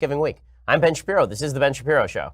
Thanksgiving week. I'm Ben Shapiro. This is The Ben Shapiro Show.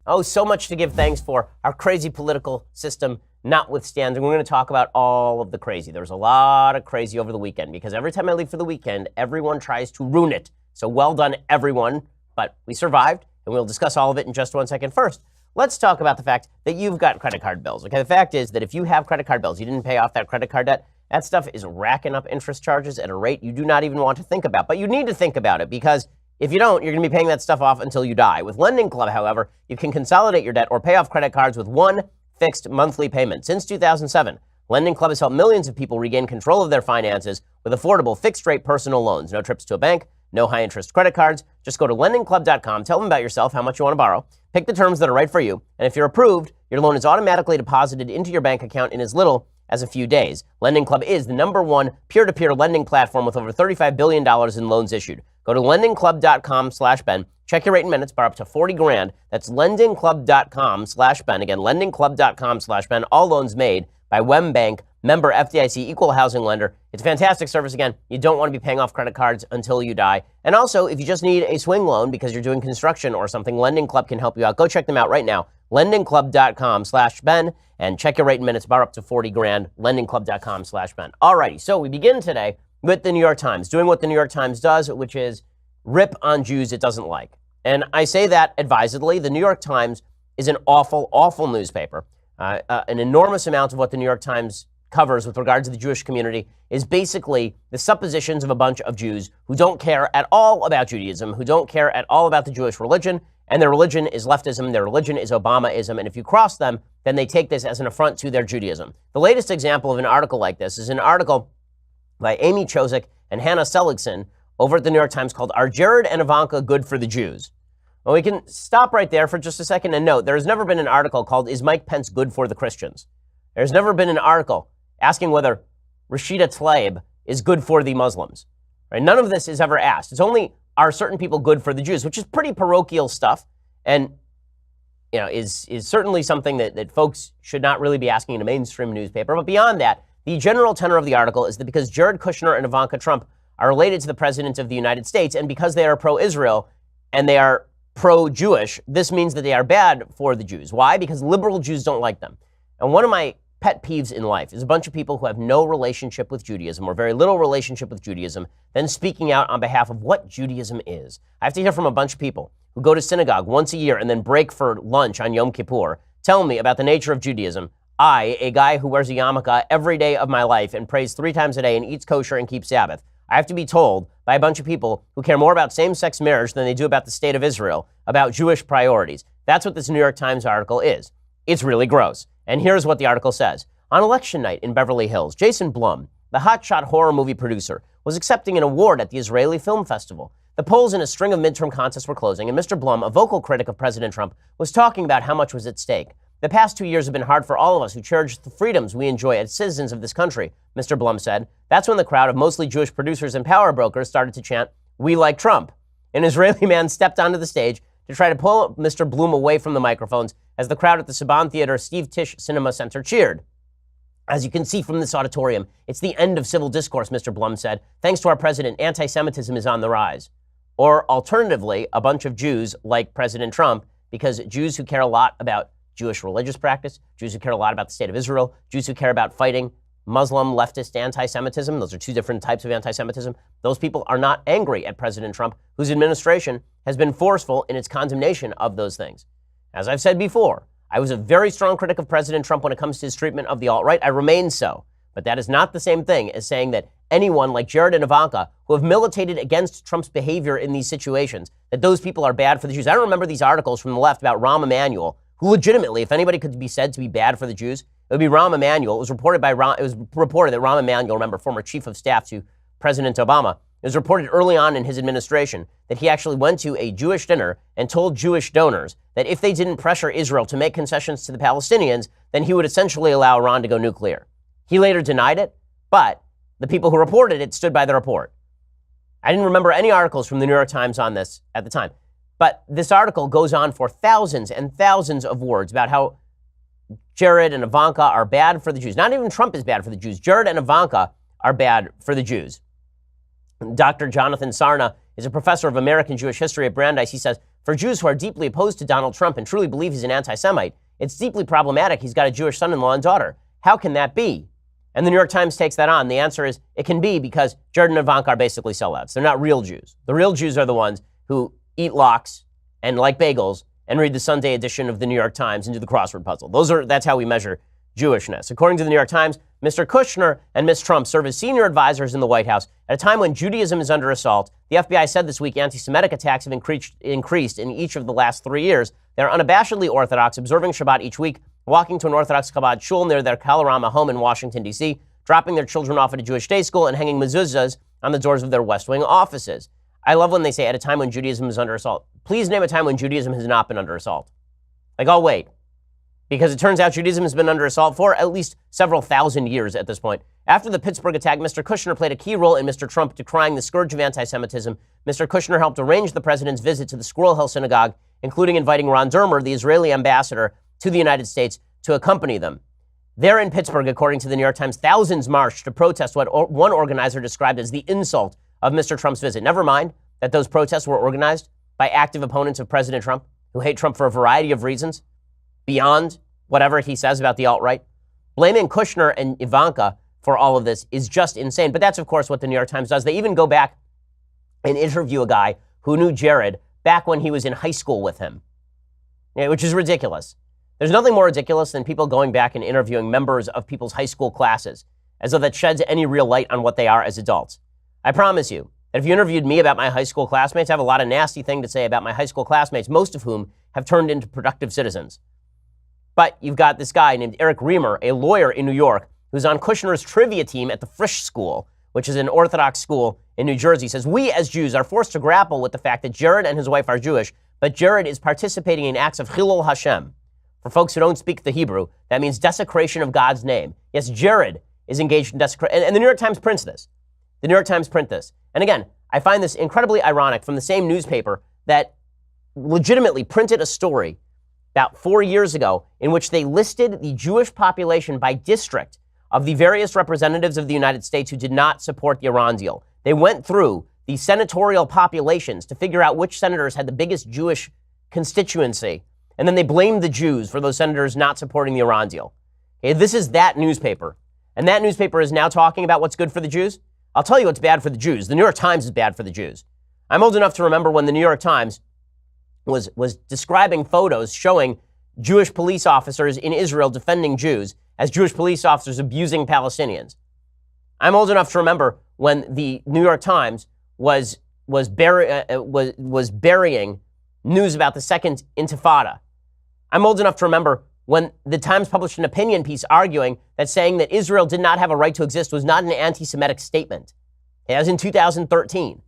Oh, so much to give thanks for. Our crazy political system notwithstanding. We're going to talk about all of the crazy. There's a lot of crazy over the weekend because every time I leave for the weekend, everyone tries to ruin it. So well done, everyone. But we survived, and we'll discuss all of it in just 1 second. First, let's talk about the fact that you've got credit card bills. Okay, the fact is that if you have credit card bills, you didn't pay off that credit card debt, that stuff is racking up interest charges at a rate you do not even want to think about. But you need to think about it because if you don't, you're going to be paying that stuff off until you die. With Lending Club, however, you can consolidate your debt or pay off credit cards with one fixed monthly payment. Since 2007, Lending Club has helped millions of people regain control of their finances with affordable fixed-rate personal loans. No trips to a bank, no high-interest credit cards. Just go to lendingclub.com, tell them about yourself, how much you want to borrow, pick the terms that are right for you, and if you're approved, your loan is automatically deposited into your bank account in as little as a few days. Lending Club is the #1 peer-to-peer lending platform with over $35 billion in loans issued. Go to lendingclub.com/Ben. Check your rate in minutes, borrow up to $40,000. That's lendingclub.com/Ben. Again, lendingclub.com/Ben. All loans made by WemBank, member FDIC, equal housing lender. It's a fantastic service. Again, you don't want to be paying off credit cards until you die. And also, if you just need a swing loan because you're doing construction or something, Lending Club can help you out. Go check them out right now. lendingclub.com/Ben. And check your rate in minutes, borrow up to $40,000, lendingclub.com/Ben. Alrighty, so we begin today with the New York Times, doing what the New York Times does, which is rip on Jews it doesn't like. And I say that advisedly. The New York Times is an awful, awful newspaper. An enormous amount of what the New York Times covers with regard to the Jewish community is basically the suppositions of a bunch of Jews who don't care at all about Judaism, who don't care at all about the Jewish religion, and their religion is leftism, their religion is Obamaism, and if you cross them, then they take this as an affront to their Judaism. The latest example of an article like this is an article by Amy Chozick and Hannah Seligson over at the New York Times called "Are Jared and Ivanka Good for the Jews?" Well, we can stop right there for just a second and note there has never been an article called "Is Mike Pence Good for the Christians?" There's never been an article asking whether Rashida Tlaib is good for the Muslims. Right? None of this is ever asked. It's only, are certain people good for the Jews, which is pretty parochial stuff and is certainly something that folks should not really be asking in a mainstream newspaper. But beyond that, the general tenor of the article is that because Jared Kushner and Ivanka Trump are related to the President of the United States and because they are pro-Israel and they are pro-Jewish, this means that they are bad for the Jews. Why? Because liberal Jews don't like them. And one of my pet peeves in life is a bunch of people who have no relationship with Judaism or very little relationship with Judaism, then speaking out on behalf of what Judaism is. I have to hear from a bunch of people who go to synagogue once a year and then break for lunch on Yom Kippur, tell me about the nature of Judaism. I, a guy who wears a yarmulke every day of my life and prays 3 times a day and eats kosher and keeps Sabbath, I have to be told by a bunch of people who care more about same-sex marriage than they do about the state of Israel, about Jewish priorities. That's what this New York Times article is. It's really gross. And here's what the article says. On election night in Beverly Hills, Jason Blum, the hotshot horror movie producer, was accepting an award at the Israeli Film Festival. The polls in a string of midterm contests were closing, and Mr. Blum, a vocal critic of President Trump, was talking about how much was at stake. The past 2 years have been hard for all of us who cherish the freedoms we enjoy as citizens of this country, Mr. Blum said. That's when the crowd of mostly Jewish producers and power brokers started to chant, "We like Trump." An Israeli man stepped onto the stage to try to pull Mr. Blum away from the microphones as the crowd at the Saban Theater Steve Tisch Cinema Center cheered. As you can see from this auditorium, it's the end of civil discourse, Mr. Blum said. Thanks to our president, anti-Semitism is on the rise. Or alternatively, a bunch of Jews like President Trump, because Jews who care a lot about Jewish religious practice, Jews who care a lot about the state of Israel, Jews who care about fighting Muslim leftist anti-Semitism, those are 2 different types of anti-Semitism, those people are not angry at President Trump, whose administration has been forceful in its condemnation of those things. As I've said before, I was a very strong critic of President Trump when it comes to his treatment of the alt-right. I remain so. But that is not the same thing as saying that anyone like Jared and Ivanka, who have militated against Trump's behavior in these situations, that those people are bad for the Jews. I don't remember these articles from the left about Rahm Emanuel, who legitimately, if anybody could be said to be bad for the Jews, it would be Rahm Emanuel. It was reported that Rahm Emanuel, remember, former chief of staff to President Obama, it was reported early on in his administration that he actually went to a Jewish dinner and told Jewish donors that if they didn't pressure Israel to make concessions to the Palestinians, then he would essentially allow Iran to go nuclear. He later denied it, but the people who reported it stood by the report. I didn't remember any articles from the New York Times on this at the time. But this article goes on for thousands and thousands of words about how Jared and Ivanka are bad for the Jews. Not even Trump is bad for the Jews. Jared and Ivanka are bad for the Jews. Dr. Jonathan Sarna is a professor of American Jewish history at Brandeis. He says, for Jews who are deeply opposed to Donald Trump and truly believe he's an anti-Semite, it's deeply problematic he's got a Jewish son-in-law and daughter. How can that be? And the New York Times takes that on. The answer is, it can be because Jared and Ivanka are basically sellouts. They're not real Jews. The real Jews are the ones who eat lox and like bagels and read the Sunday edition of the New York Times and do the crossword puzzle. That's how we measure Jewishness. According to the New York Times, Mr. Kushner and Ms. Trump serve as senior advisors in the White House at a time when Judaism is under assault. The FBI said this week anti-Semitic attacks have increased in each of the last 3 years. They're unabashedly Orthodox, observing Shabbat each week, walking to an Orthodox Chabad shul near their Kalorama home in Washington, D.C., dropping their children off at a Jewish day school, and hanging mezuzahs on the doors of their West Wing offices. I love when they say, at a time when Judaism is under assault. Please name a time when Judaism has not been under assault. Like, I'll wait. Because it turns out Judaism has been under assault for at least several thousand years at this point. After the Pittsburgh attack, Mr. Kushner played a key role in Mr. Trump decrying the scourge of anti-Semitism. Mr. Kushner helped arrange the president's visit to the Squirrel Hill Synagogue, including inviting Ron Dermer, the Israeli ambassador to the United States, to accompany them. There in Pittsburgh, according to the New York Times, thousands marched to protest what one organizer described as the insult of Mr. Trump's visit. Never mind that those protests were organized by active opponents of President Trump, who hate Trump for a variety of reasons, beyond whatever he says about the alt-right. Blaming Kushner and Ivanka for all of this is just insane. But that's, of course, what the New York Times does. They even go back and interview a guy who knew Jared back when he was in high school with him, which is ridiculous. There's nothing more ridiculous than people going back and interviewing members of people's high school classes, as though that sheds any real light on what they are as adults. I promise you that if you interviewed me about my high school classmates, I have a lot of nasty things to say about my high school classmates, most of whom have turned into productive citizens. But you've got this guy named Eric Reamer, a lawyer in New York, who's on Kushner's trivia team at the Frisch School, which is an Orthodox school in New Jersey. He says, we as Jews are forced to grapple with the fact that Jared and his wife are Jewish, but Jared is participating in acts of Chilul Hashem. For folks who don't speak the Hebrew, that means desecration of God's name. Yes, Jared is engaged in desecration. And the New York Times prints this. The New York Times print this. And again, I find this incredibly ironic from the same newspaper that legitimately printed a story about 4 years ago in which they listed the Jewish population by district of the various representatives of the United States who did not support the Iran deal. They went through the senatorial populations to figure out which senators had the biggest Jewish constituency, and then they blamed the Jews for those senators not supporting the Iran deal. Okay, this is that newspaper. And that newspaper is now talking about what's good for the Jews. I'll tell you what's bad for the Jews. The New York Times is bad for the Jews. I'm old enough to remember when the New York Times was describing photos showing Jewish police officers in Israel defending Jews as Jewish police officers abusing Palestinians. I'm old enough to remember when the New York Times was burying news about the Second Intifada. I'm old enough to remember when the Times published an opinion piece arguing that saying that Israel did not have a right to exist was not an anti-Semitic statement. It was in 2013.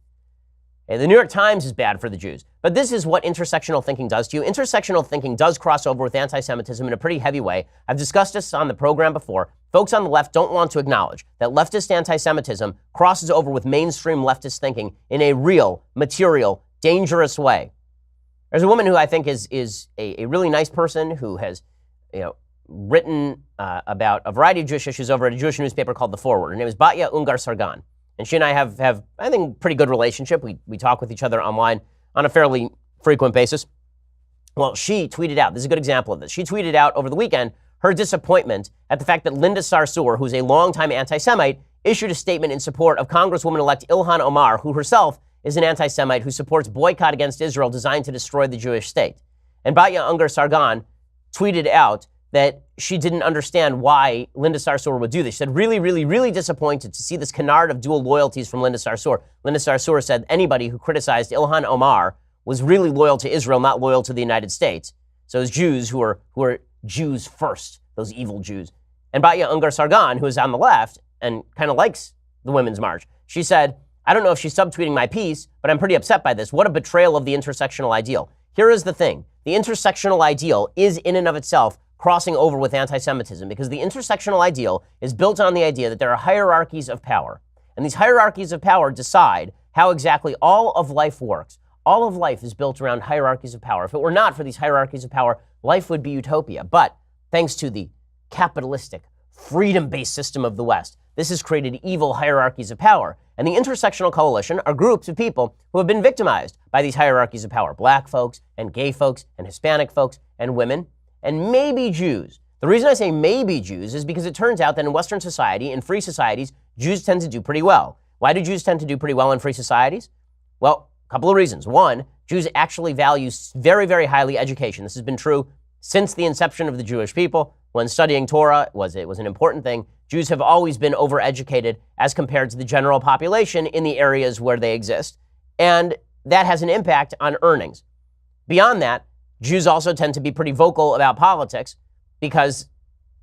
The New York Times is bad for the Jews. But this is what intersectional thinking does to you. Intersectional thinking does cross over with anti-Semitism in a pretty heavy way. I've discussed this on the program before. Folks on the left don't want to acknowledge that leftist anti-Semitism crosses over with mainstream leftist thinking in a real, material, dangerous way. There's a woman who I think is a really nice person who has written about a variety of Jewish issues over at a Jewish newspaper called The Forward. Her name is Batya Ungar-Sargon. And she and I have I think, pretty good relationship. We talk with each other online on a fairly frequent basis. Well, she tweeted out, this is a good example of this. She tweeted out over the weekend her disappointment at the fact that Linda Sarsour, who's a longtime anti-Semite, issued a statement in support of Congresswoman-elect Ilhan Omar, who herself is an anti-Semite who supports boycott against Israel designed to destroy the Jewish state. And Batya Ungar-Sargon tweeted out that she didn't understand why Linda Sarsour would do this. She said, really, really, really disappointed to see this canard of dual loyalties from Linda Sarsour. Linda Sarsour said anybody who criticized Ilhan Omar was really loyal to Israel, not loyal to the United States. So it's Jews who are Jews first, those evil Jews. And Batya Ungar-Sargon, who is on the left and kind of likes the Women's March, she said, I don't know if she's subtweeting my piece, but I'm pretty upset by this. What a betrayal of the intersectional ideal. Here is the thing. The intersectional ideal is in and of itself crossing over with anti-Semitism, because the intersectional ideal is built on the idea that there are hierarchies of power. And these hierarchies of power decide how exactly all of life works. All of life is built around hierarchies of power. If it were not for these hierarchies of power, life would be utopia. But thanks to the capitalistic, freedom-based system of the West, this has created evil hierarchies of power. And the intersectional coalition are groups of people who have been victimized by these hierarchies of power. Black folks and gay folks and Hispanic folks and women and maybe Jews. The reason I say maybe Jews is because it turns out that in Western society, in free societies, Jews tend to do pretty well. Why do Jews tend to do pretty well in free societies? Well, a couple of reasons. One, Jews actually value very, very highly education. This has been true since the inception of the Jewish people. When studying Torah it was an important thing. Jews have always been overeducated as compared to the general population in the areas where they exist. And that has an impact on earnings. Beyond that, Jews also tend to be pretty vocal about politics because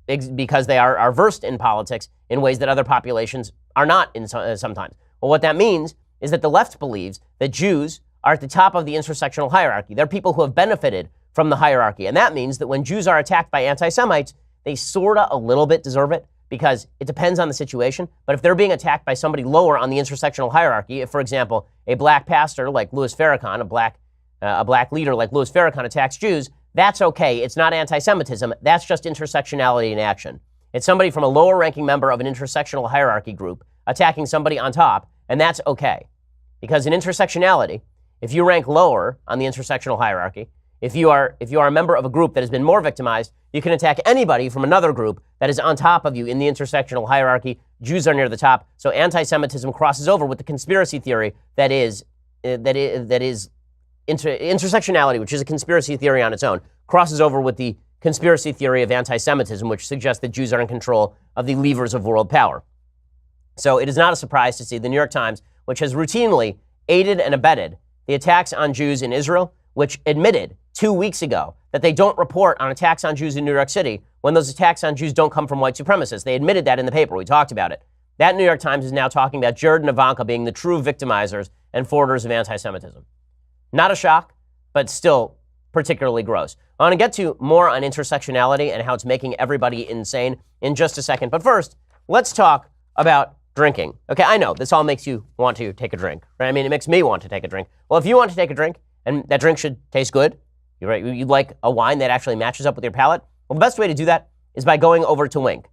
they are versed in politics in ways that other populations are not sometimes. Well, what that means is that the left believes that Jews are at the top of the intersectional hierarchy. They're people who have benefited from the hierarchy. And that means that when Jews are attacked by anti-Semites, they sort of a little bit deserve it because it depends on the situation. But if they're being attacked by somebody lower on the intersectional hierarchy, if, for example, a black pastor like Louis Farrakhan, a black leader like Louis Farrakhan attacks Jews, that's okay. It's not anti-Semitism. That's just intersectionality in action. It's somebody from a lower-ranking member of an intersectional hierarchy group attacking somebody on top, and that's okay. Because in intersectionality, if you rank lower on the intersectional hierarchy, if you are a member of a group that has been more victimized, you can attack anybody from another group that is on top of you in the intersectional hierarchy. Jews are near the top, so anti-Semitism crosses over with the conspiracy theory that is intersectionality, which is a conspiracy theory on its own, crosses over with the conspiracy theory of anti-Semitism, which suggests that Jews are in control of the levers of world power. So it is not a surprise to see the New York Times, which has routinely aided and abetted the attacks on Jews in Israel, which admitted 2 weeks ago that they don't report on attacks on Jews in New York City when those attacks on Jews don't come from white supremacists. They admitted that in the paper. We talked about it. That New York Times is now talking about Jared and Ivanka being the true victimizers and forwarders of anti-Semitism. Not a shock, but still particularly gross. I want to get to more on intersectionality and how it's making everybody insane in just a second. But first, let's talk about drinking. Okay, I know this all makes you want to take a drink, right? I mean, it makes me want to take a drink. Well, if you want to take a drink and that drink should taste good, you're right, you'd like a wine that actually matches up with your palate, well, the best way to do that is by going over to Winc.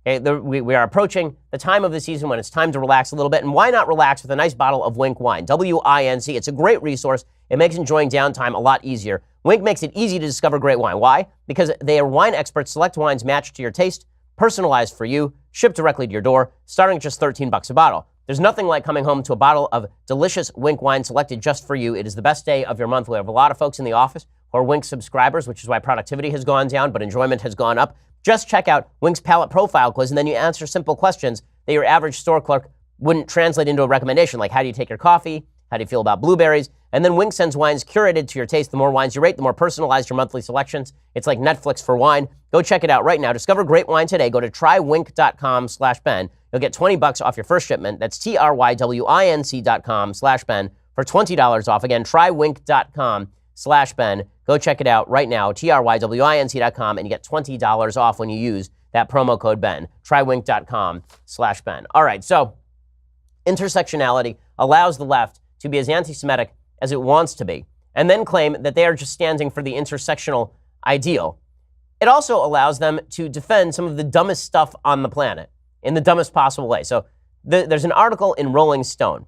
Okay, we are approaching the time of the season when it's time to relax a little bit, and why not relax with a nice bottle of Winc wine? W-I-N-C. It's a great resource. It makes enjoying downtime a lot easier. Winc makes it easy to discover great wine. Why? Because they are wine experts. Select wines matched to your taste, personalized for you, shipped directly to your door, starting at just $13 a bottle. There's nothing like coming home to a bottle of delicious Winc wine selected just for you. It is the best day of your month. We have a lot of folks in the office who are Winc subscribers, which is why productivity has gone down, but enjoyment has gone up. Just check out Winc's palate profile quiz, and then you answer simple questions that your average store clerk wouldn't translate into a recommendation, like how do you take your coffee? How do you feel about blueberries? And then Winc sends wines curated to your taste. The more wines you rate, the more personalized your monthly selections. It's like Netflix for wine. Go check it out right now. Discover great wine today. Go to trywinc.com/Ben. You'll get $20 off your first shipment. That's trywinc.com/Ben for $20 off. Again, trywinc.com/Ben. Go check it out right now, trywinc.com, and you get $20 off when you use that promo code Ben. Trywinc.com/Ben. All right, so intersectionality allows the left to be as anti-Semitic as it wants to be, and then claim that they are just standing for the intersectional ideal. It also allows them to defend some of the dumbest stuff on the planet in the dumbest possible way. So there's an article in Rolling Stone.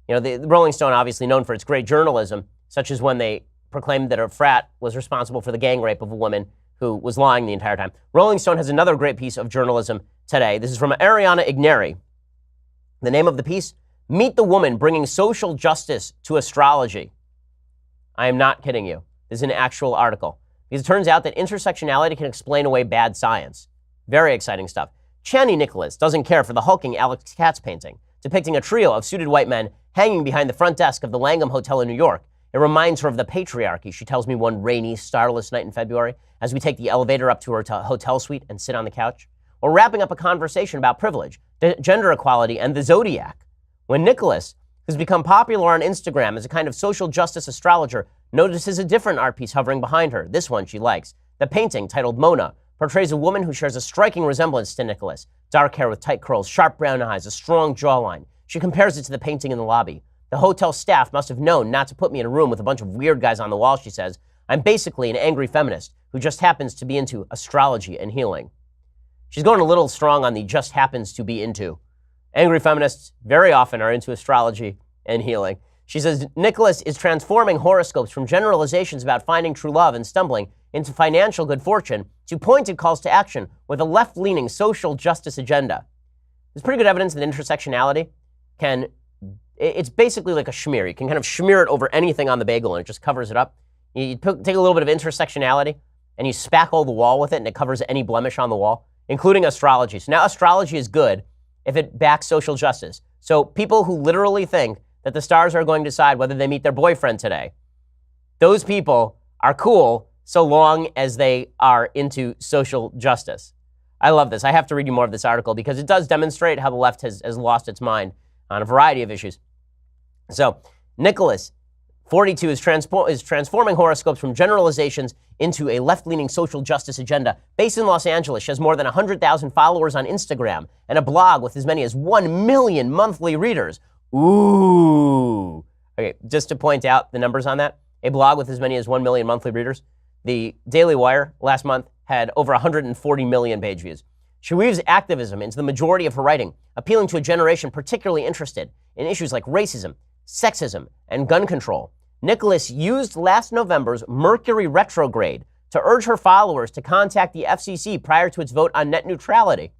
You know, the Rolling Stone, obviously known for its great journalism, such as when they proclaimed that a frat was responsible for the gang rape of a woman who was lying the entire time. Rolling Stone has another great piece of journalism today. This is from Ariana Igneri. The name of the piece, Meet the Woman Bringing Social Justice to Astrology. I am not kidding you. This is an actual article. Because it turns out that intersectionality can explain away bad science. Very exciting stuff. Chani Nicholas doesn't care for the hulking Alex Katz painting, depicting a trio of suited white men hanging behind the front desk of the Langham Hotel in New York. It reminds her of the patriarchy, she tells me one rainy, starless night in February, as we take the elevator up to her hotel suite and sit on the couch. Or wrapping up a conversation about privilege, gender equality, and the zodiac. When Nicholas, who's become popular on Instagram as a kind of social justice astrologer, notices a different art piece hovering behind her. This one she likes. The painting, titled Mona, portrays a woman who shares a striking resemblance to Nicholas. Dark hair with tight curls, sharp brown eyes, a strong jawline. She compares it to the painting in the lobby. The hotel staff must have known not to put me in a room with a bunch of weird guys on the wall, she says. I'm basically an angry feminist who just happens to be into astrology and healing. She's going a little strong on the just happens to be into. Angry feminists very often are into astrology and healing. She says, Nicholas is transforming horoscopes from generalizations about finding true love and stumbling into financial good fortune to pointed calls to action with a left-leaning social justice agenda. There's pretty good evidence that intersectionality it's basically like a schmear. You can kind of smear it over anything on the bagel and it just covers it up. You take a little bit of intersectionality and you spackle the wall with it and it covers any blemish on the wall, including astrology. So now astrology is good if it backs social justice. So people who literally think that the stars are going to decide whether they meet their boyfriend today, those people are cool so long as they are into social justice. I love this. I have to read you more of this article because it does demonstrate how the left has lost its mind on a variety of issues. So Nicholas, 42, is transforming horoscopes from generalizations into a left-leaning social justice agenda. Based in Los Angeles, she has more than 100,000 followers on Instagram and a blog with as many as 1 million monthly readers. Ooh. Okay, just to point out the numbers on that, a blog with as many as 1 million monthly readers. The Daily Wire last month had over 140 million page views. She weaves activism into the majority of her writing, appealing to a generation particularly interested in issues like racism, sexism, and gun control. Nicholas used last November's Mercury retrograde to urge her followers to contact the FCC prior to its vote on net neutrality.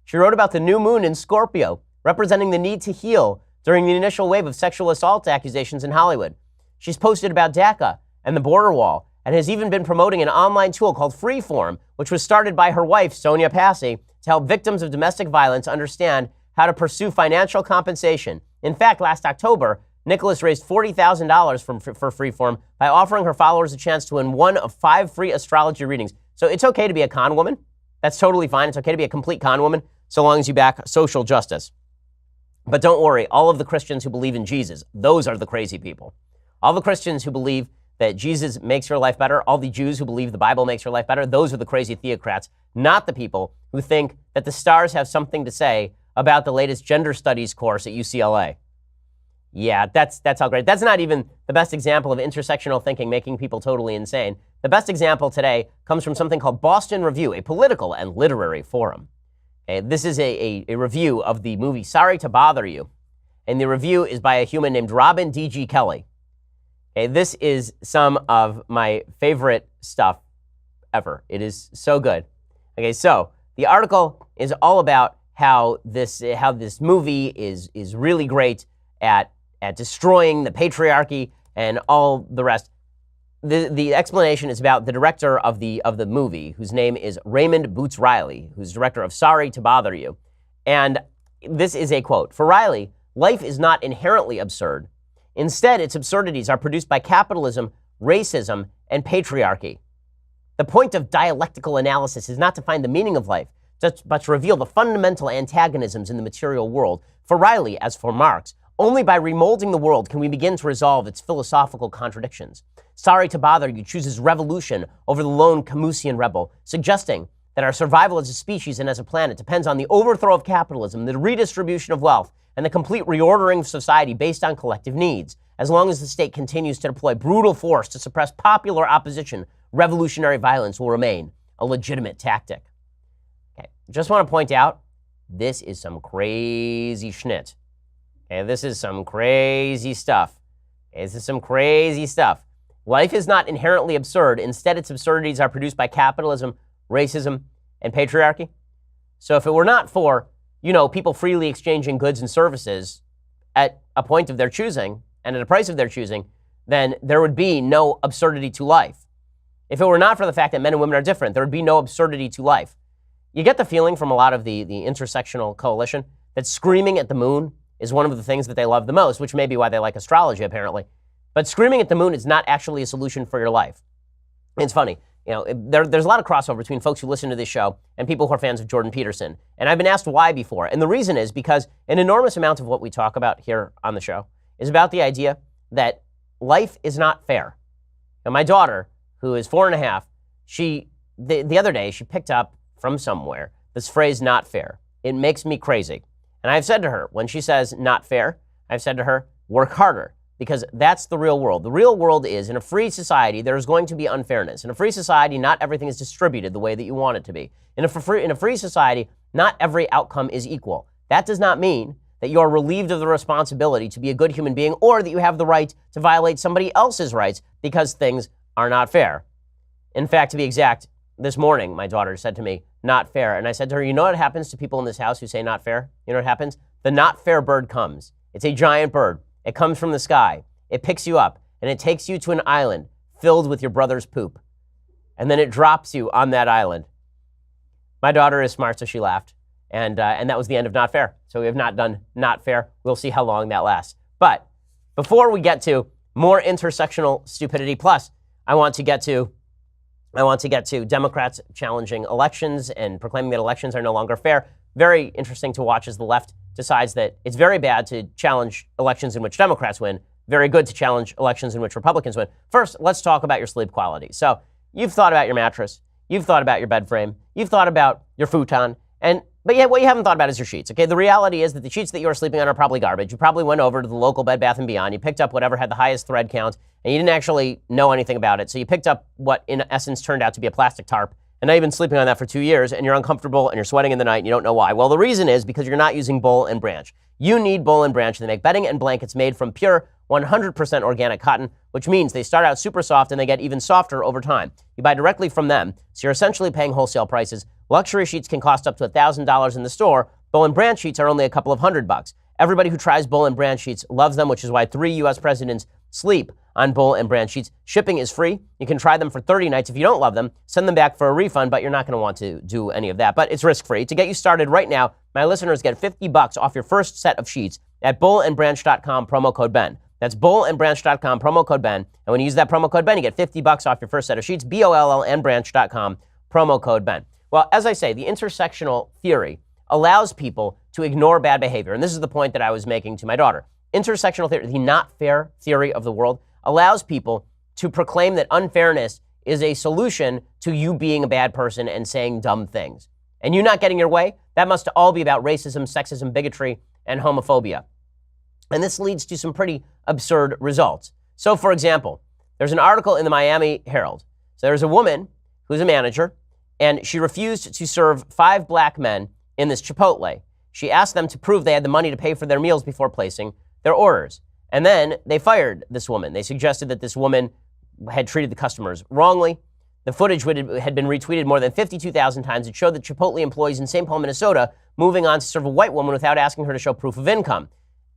She wrote about the new moon in Scorpio, representing the need to heal during the initial wave of sexual assault accusations in Hollywood. She's posted about DACA and the border wall, and has even been promoting an online tool called Freeform, which was started by her wife, Sonia Passy, to help victims of domestic violence understand how to pursue financial compensation. In fact, last October, Nicholas raised $40,000 for Freeform by offering her followers a chance to win one of 5 free astrology readings. So it's okay to be a con woman. That's totally fine. It's okay to be a complete con woman, so long as you back social justice. But don't worry, all of the Christians who believe in Jesus, those are the crazy people. All the Christians who believe that Jesus makes your life better, all the Jews who believe the Bible makes your life better, those are the crazy theocrats, not the people who think that the stars have something to say about the latest gender studies course at UCLA. Yeah, that's how great. That's not even the best example of intersectional thinking making people totally insane. The best example today comes from something called Boston Review, a political and literary forum. Okay, this is a review of the movie Sorry to Bother You, and the review is by a human named Robin D.G. Kelly. Okay, this is some of my favorite stuff ever. It is so good. Okay, so the article is all about how this movie is really great at destroying the patriarchy and all the rest. The explanation is about the director of the movie, whose name is Raymond Boots Riley, who's director of Sorry to Bother You. And this is a quote. For Riley, life is not inherently absurd. Instead, its absurdities are produced by capitalism, racism, and patriarchy. The point of dialectical analysis is not to find the meaning of life, but to reveal the fundamental antagonisms in the material world. For Riley, as for Marx, only by remolding the world can we begin to resolve its philosophical contradictions. Sorry to Bother You chooses revolution over the lone Camusian rebel, suggesting that our survival as a species and as a planet depends on the overthrow of capitalism, the redistribution of wealth, and the complete reordering of society based on collective needs. As long as the state continues to deploy brutal force to suppress popular opposition, revolutionary violence will remain a legitimate tactic. Okay, just want to point out, this is some crazy schnit. Okay, this is some crazy stuff. Okay, this is some crazy stuff. Life is not inherently absurd. Instead, its absurdities are produced by capitalism, racism, and patriarchy. So if it were not for people freely exchanging goods and services at a point of their choosing and at a price of their choosing, then there would be no absurdity to life. If it were not for the fact that men and women are different, there would be no absurdity to life. You get the feeling from a lot of the intersectional coalition that screaming at the moon is one of the things that they love the most, which may be why they like astrology, apparently. But screaming at the moon is not actually a solution for your life. It's funny. There's a lot of crossover between folks who listen to this show and people who are fans of Jordan Peterson. And I've been asked why before. And the reason is because an enormous amount of what we talk about here on the show is about the idea that life is not fair. And my daughter, who is 4.5, the other day, she picked up from somewhere this phrase, not fair. It makes me crazy. And I've said to her, when she says not fair, I've said to her, work harder. Because that's the real world. The real world is, in a free society, there's going to be unfairness. In a free society, not everything is distributed the way that you want it to be. In a free society, not every outcome is equal. That does not mean that you are relieved of the responsibility to be a good human being or that you have the right to violate somebody else's rights because things are not fair. In fact, to be exact, this morning, my daughter said to me, not fair. And I said to her, you know what happens to people in this house who say not fair? You know what happens? The not fair bird comes. It's a giant bird. It comes from the sky. It picks you up and it takes you to an island filled with your brother's poop. And then it drops you on that island. My daughter is smart, so she laughed. And that was the end of not fair. So we have not done not fair. We'll see how long that lasts. But before we get to more intersectional stupidity, plus I want to get to Democrats challenging elections and proclaiming that elections are no longer fair. Very interesting to watch as the left decides that it's very bad to challenge elections in which Democrats win, very good to challenge elections in which Republicans win. First, let's talk about your sleep quality. So you've thought about your mattress, you've thought about your bed frame, you've thought about your futon, but yeah, what you haven't thought about is your sheets, okay? The reality is that the sheets that you are sleeping on are probably garbage. You probably went over to the local Bed Bath & Beyond, you picked up whatever had the highest thread count, and you didn't actually know anything about it. So you picked up what in essence turned out to be a plastic tarp, and now you've been sleeping on that for 2 years, and you're uncomfortable, and you're sweating in the night, and you don't know why. Well, the reason is because you're not using Boll & Branch. You need Boll & Branch. They make bedding and blankets made from pure 100% organic cotton, which means they start out super soft and they get even softer over time. You buy directly from them, so you're essentially paying wholesale prices. Luxury sheets can cost up to $1,000 in the store. Boll & Branch sheets are only a couple of $100. Everybody who tries Boll & Branch sheets loves them, which is why 3 U.S. presidents sleep on Boll & Branch sheets. Shipping is free. You can try them for 30 nights. If you don't love them, send them back for a refund, but you're not going to want to do any of that. But it's risk-free. To get you started right now, my listeners get $50 off your first set of sheets at bollandbranch.com, promo code Ben. That's bollandbranch.com, promo code Ben. And when you use that promo code Ben, you get $50 off your first set of sheets, bollandbranch.com, promo code Ben. Well, as I say, the intersectional theory allows people to ignore bad behavior. And this is the point that I was making to my daughter. Intersectional theory, the not fair theory of the world, allows people to proclaim that unfairness is a solution to you being a bad person and saying dumb things. And you not getting your way, that must all be about racism, sexism, bigotry, and homophobia. And this leads to some pretty absurd results. So, for example, there's an article in the Miami Herald. So there's a woman who's a manager, and she refused to serve 5 black men in this Chipotle. She asked them to prove they had the money to pay for their meals before placing their orders. And then they fired this woman. They suggested that this woman had treated the customers wrongly. The footage had been retweeted more than 52,000 times. It showed the Chipotle employees in St. Paul, Minnesota, moving on to serve a white woman without asking her to show proof of income.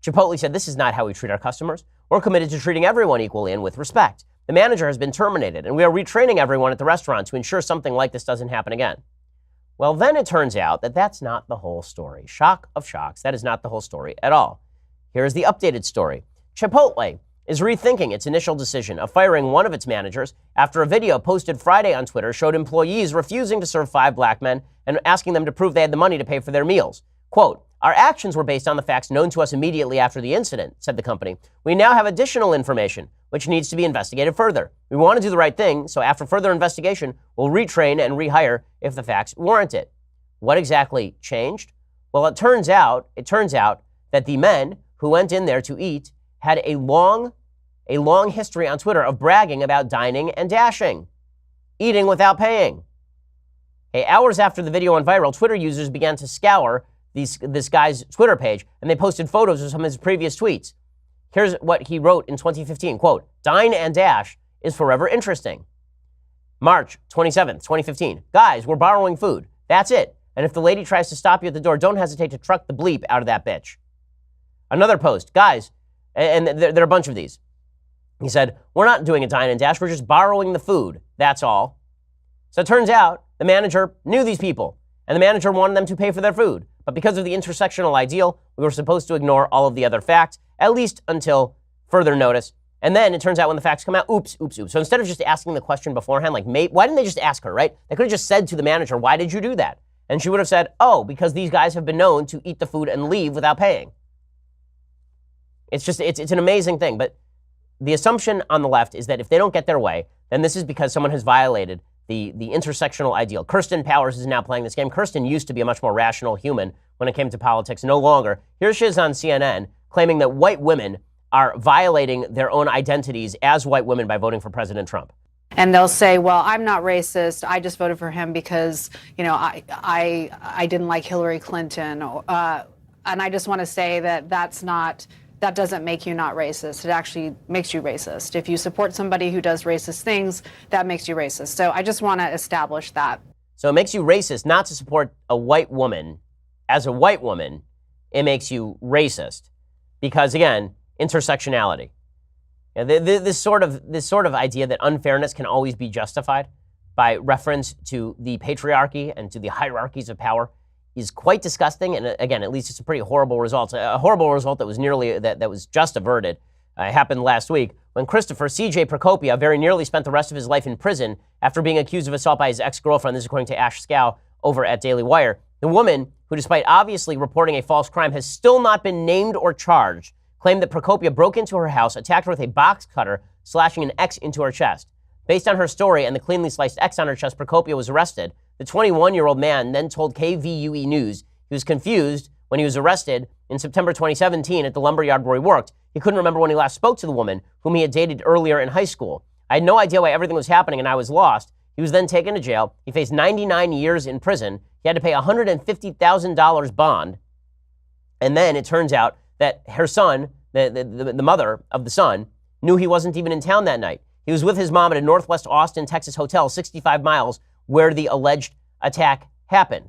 Chipotle said, this is not how we treat our customers. We're committed to treating everyone equally and with respect. The manager has been terminated, and we are retraining everyone at the restaurant to ensure something like this doesn't happen again. Well, then it turns out that that's not the whole story. Shock of shocks, that is not the whole story at all. Here's the updated story. Chipotle is rethinking its initial decision of firing one of its managers after a video posted Friday on Twitter showed employees refusing to serve 5 black men and asking them to prove they had the money to pay for their meals. Quote, our actions were based on the facts known to us immediately after the incident, said the company. We now have additional information, which needs to be investigated further. We want to do the right thing, so after further investigation, we'll retrain and rehire if the facts warrant it. What exactly changed? Well, it turns out that the men who went in there to eat had a long history on Twitter of bragging about dining and dashing, eating without paying. Hey, hours after the video went viral, Twitter users began to scour this guy's Twitter page, and they posted photos of some of his previous tweets. Here's what he wrote in 2015, quote, dine and dash is forever interesting. March 27th, 2015, guys, we're borrowing food. That's it. And if the lady tries to stop you at the door, don't hesitate to truck the bleep out of that bitch. Another post, guys, and there are a bunch of these. He said, we're not doing a dine and dash, we're just borrowing the food. That's all. So it turns out the manager knew these people, and the manager wanted them to pay for their food. But because of the intersectional ideal, we were supposed to ignore all of the other facts, at least until further notice. And then it turns out when the facts come out, oops. So instead of just asking the question beforehand, like, mate, why didn't they just ask her, right? They could have just said to the manager, why did you do that? And she would have said, oh, because these guys have been known to eat the food and leave without paying. It's an amazing thing. But the assumption on the left is that if they don't get their way, then this is because someone has violated the intersectional ideal. Kirsten Powers is now playing this game. Kirsten used to be a much more rational human when it came to politics, no longer. Here she is on CNN claiming that white women are violating their own identities as white women by voting for President Trump. And they'll say, well, I'm not racist. I just voted for him because, I didn't like Hillary Clinton. And I just want to say that that doesn't make you not racist. It actually makes you racist. If you support somebody who does racist things, that makes you racist. So I just want to establish that. So it makes you racist not to support a white woman. As a white woman, it makes you racist because, again, intersectionality. This sort of idea that unfairness can always be justified by reference to the patriarchy and to the hierarchies of power is quite disgusting, and again, at least it's a pretty horrible result. A horrible result that was that was just averted. Happened last week when Christopher C.J. Procopia very nearly spent the rest of his life in prison after being accused of assault by his ex-girlfriend. This is according to Ash Scow over at Daily Wire. The woman, who despite obviously reporting a false crime, has still not been named or charged, claimed that Procopia broke into her house, attacked her with a box cutter, slashing an X into her chest. Based on her story and the cleanly sliced X on her chest, Procopia was arrested. The 21-year-old man then told KVUE News he was confused when he was arrested in September 2017 at the lumberyard where he worked. He couldn't remember when he last spoke to the woman whom he had dated earlier in high school. I had no idea why everything was happening and I was lost. He was then taken to jail. He faced 99 years in prison. He had to pay $150,000 bond. And then it turns out that her son, the mother of the son, knew he wasn't even in town that night. He was with his mom at a Northwest Austin, Texas hotel, 65 miles where the alleged attack happened.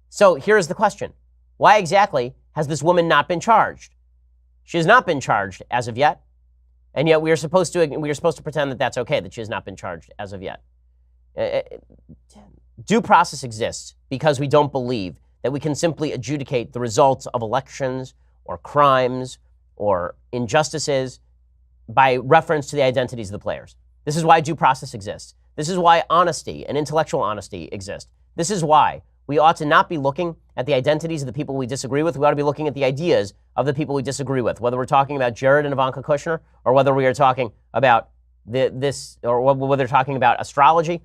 So here's the question. Why exactly has this woman not been charged? She has not been charged as of yet. And yet we are supposed to pretend that that's okay, that she has not been charged as of yet. Due process exists because we don't believe that we can simply adjudicate the results of elections or crimes or injustices by reference to the identities of the players. This is why due process exists. This is why honesty and intellectual honesty exist. This is why we ought to not be looking at the identities of the people we disagree with. We ought to be looking at the ideas of the people we disagree with, whether we're talking about Jared and Ivanka Kushner or whether we are talking about whether we're talking about astrology.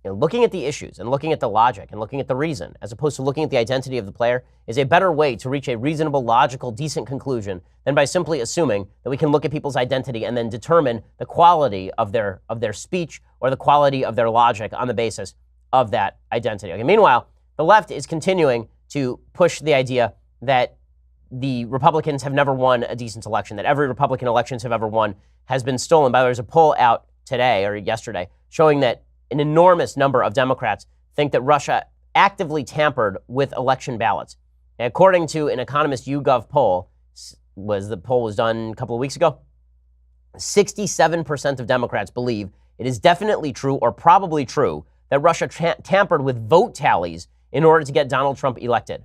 Looking at the issues and looking at the logic and looking at the reason, as opposed to looking at the identity of the player, is a better way to reach a reasonable, logical, decent conclusion than by simply assuming that we can look at people's identity and then determine the quality of their speech or the quality of their logic on the basis of that identity. Okay, meanwhile, the left is continuing to push the idea that the Republicans have never won a decent election, that every Republican elections have ever won has been stolen. By the way, there's a poll out today or yesterday showing that an enormous number of Democrats think that Russia actively tampered with election ballots. And according to an Economist YouGov poll, the poll was done a couple of weeks ago, 67% of Democrats believe it is definitely true or probably true that Russia tampered with vote tallies in order to get Donald Trump elected.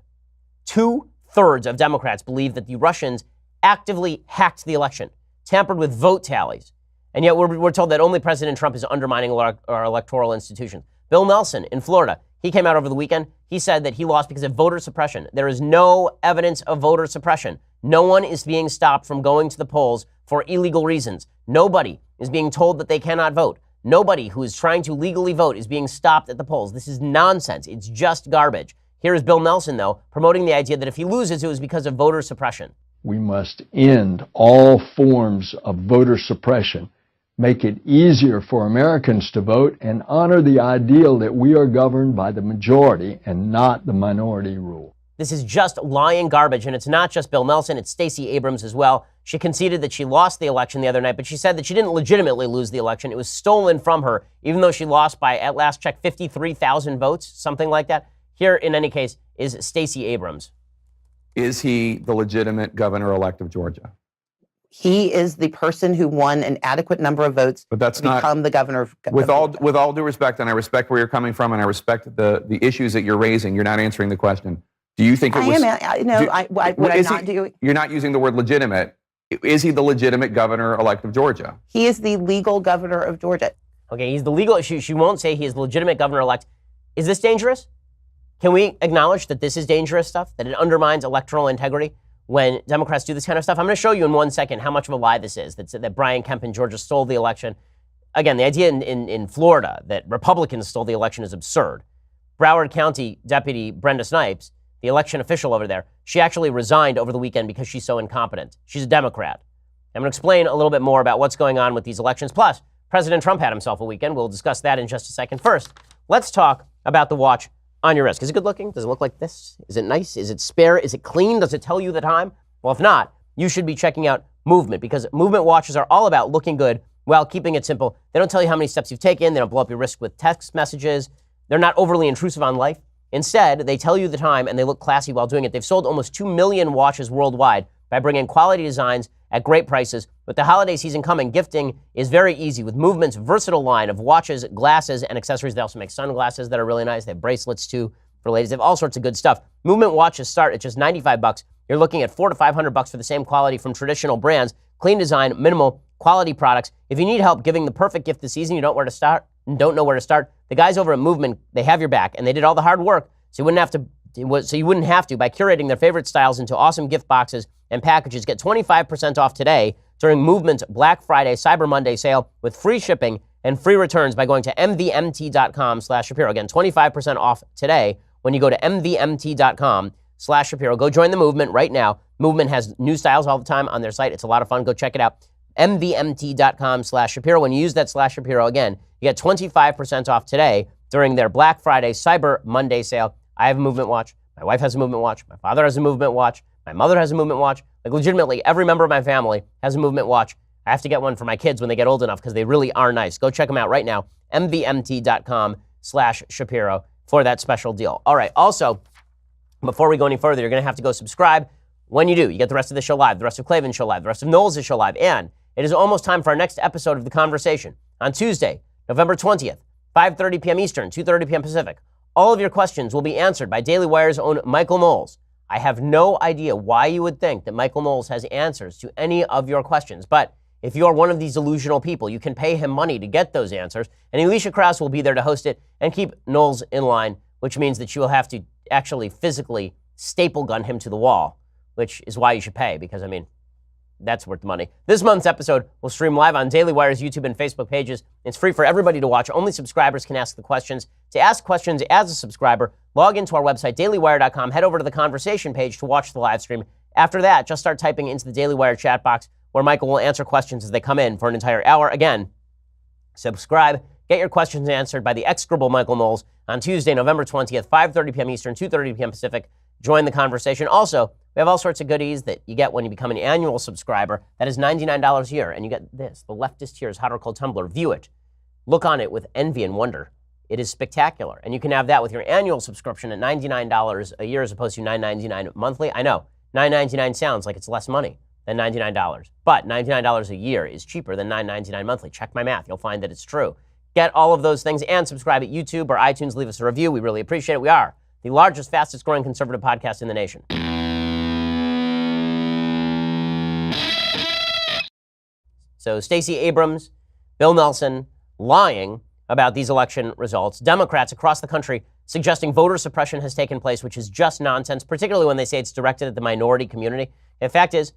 2/3 of Democrats believe that the Russians actively hacked the election, tampered with vote tallies. And yet we're told that only President Trump is undermining our electoral institutions. Bill Nelson in Florida, he came out over the weekend. He said that he lost because of voter suppression. There is no evidence of voter suppression. No one is being stopped from going to the polls for illegal reasons. Nobody is being told that they cannot vote. Nobody who is trying to legally vote is being stopped at the polls. This is nonsense. It's just garbage. Here is Bill Nelson, though, promoting the idea that if he loses, it was because of voter suppression. We must end all forms of voter suppression, make it easier for Americans to vote, and honor the ideal that we are governed by the majority and not the minority rule. This is just lying garbage, and it's not just Bill Nelson, it's Stacey Abrams as well. She conceded that she lost the election the other night, but she said that she didn't legitimately lose the election. It was stolen from her, even though she lost by, at last check, 53,000 votes, something like that. Here, in any case, is Stacey Abrams. Is he the legitimate governor-elect of Georgia? He is the person who won an adequate number of votes But that's to become the governor of With all due respect, and I respect where you're coming from, and I respect the issues that you're raising, you're not answering the question. Do you think it was... You're not using the word legitimate. Is he the legitimate governor-elect of Georgia? He is the legal governor of Georgia. Okay, he's the legal... She won't say he is the legitimate governor-elect. Is this dangerous? Can we acknowledge that this is dangerous stuff, that it undermines electoral integrity when Democrats do this kind of stuff? I'm going to show you in 1 second how much of a lie this is, that Brian Kemp in Georgia stole the election. Again, the idea in Florida that Republicans stole the election is absurd. Broward County Deputy Brenda Snipes, the election official over there, she actually resigned over the weekend because she's so incompetent. She's a Democrat. I'm going to explain a little bit more about what's going on with these elections. Plus, President Trump had himself a weekend. We'll discuss that in just a second. First, let's talk about the watch on your wrist. Is it good looking? Does it look like this? Is it nice? Is it spare? Is it clean? Does it tell you the time? Well, if not, you should be checking out Movement, because Movement watches are all about looking good while keeping it simple. They don't tell you how many steps you've taken. They don't blow up your wrist with text messages. They're not overly intrusive on life. Instead, they tell you the time and they look classy while doing it. They've sold almost 2 million watches worldwide by bringing quality designs at great prices. With the holiday season coming, gifting is very easy with Movement's versatile line of watches, glasses, and accessories. They also make sunglasses that are really nice. They have bracelets too for ladies. They have all sorts of good stuff. Movement watches start at just $95. You're looking at $400 to $500 for the same quality from traditional brands. Clean design, minimal quality products. If you need help giving the perfect gift this season, you don't know where to start, the guys over at Movement, they have your back, and they did all the hard work, so you wouldn't have to by curating their favorite styles into awesome gift boxes and packages. Get 25% off today during Movement's Black Friday Cyber Monday sale with free shipping and free returns by going to mvmt.com/Shapiro. Again, 25% off today when you go to mvmt.com/Shapiro. Go join the Movement right now. Movement has new styles all the time on their site. It's a lot of fun. Go check it out. mvmt.com/Shapiro. When you use that /Shapiro again, you get 25% off today during their Black Friday Cyber Monday sale. I have a Movement watch. My wife has a Movement watch. My father has a Movement watch. My mother has a Movement watch. Like, legitimately, every member of my family has a Movement watch. I have to get one for my kids when they get old enough because they really are nice. Go check them out right now. mvmt.com/Shapiro for that special deal. All right. Also, before we go any further, you're going to have to go subscribe. When you do, you get the rest of the show live, the rest of Klavan's show live, the rest of Knowles' show live, and it is almost time for our next episode of The Conversation on Tuesday, November 20th, 5:30 p.m. Eastern, 2:30 p.m. Pacific. All of your questions will be answered by Daily Wire's own Michael Knowles. I have no idea why you would think that Michael Knowles has answers to any of your questions, but if you are one of these delusional people, you can pay him money to get those answers, and Alicia Krause will be there to host it and keep Knowles in line, which means that you will have to actually physically staple gun him to the wall, which is why you should pay, because, I mean, that's worth the money. This month's episode will stream live on Daily Wire's YouTube and Facebook pages. It's free for everybody to watch. Only subscribers can ask the questions. To ask questions as a subscriber, log into our website, dailywire.com, head over to the conversation page to watch the live stream. After that, just start typing into the Daily Wire chat box where Michael will answer questions as they come in for an entire hour. Again, subscribe. Get your questions answered by the execrable Michael Knowles on Tuesday, November 20th, 5:30 p.m. Eastern, 2:30 p.m. Pacific. Join the conversation. Also, we have all sorts of goodies that you get when you become an annual subscriber. That is $99 a year, and you get this, the Leftist Tears Hot or Cold Tumbler. View it. Look on it with envy and wonder. It is spectacular, and you can have that with your annual subscription at $99 a year as opposed to $9.99 monthly. I know, $9.99 sounds like it's less money than $99, but $99 a year is cheaper than $9.99 monthly. Check my math. You'll find that it's true. Get all of those things and subscribe at YouTube or iTunes. Leave us a review. We really appreciate it. We are the largest, fastest growing conservative podcast in the nation. So Stacey Abrams, Bill Nelson lying about these election results. Democrats across the country suggesting voter suppression has taken place, which is just nonsense, particularly when they say it's directed at the minority community. The fact is,